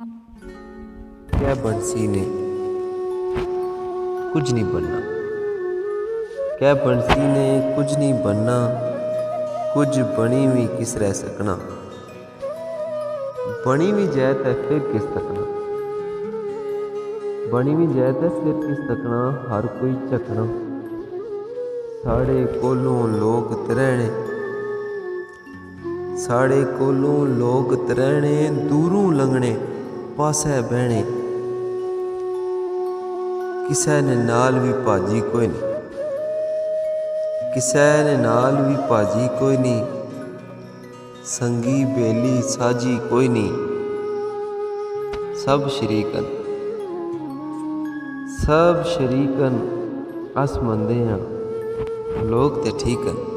क्या बंसी ने कुछ नहीं बनना, क्या बंसी ने कुछ नहीं बनना, कुछ बनी हुई किस रह सकना, बनी हुई जैत है फिर किस तकना, बनी हुई जैत है फिर किस तकना, हर कोई झकना, साढ़े कोलों लोग तरैने, साढ़े कोलों लोग तरैने, दूरों लंघने पासै बहने, किसै ने नाल भी भाजी कोई नहीं, किसै ने नाल भी भाजी कोई नहीं, संगी बेली साजी कोई नहीं, सब शरीकन अस मंदे हाँ लोग ते ठीक हैं।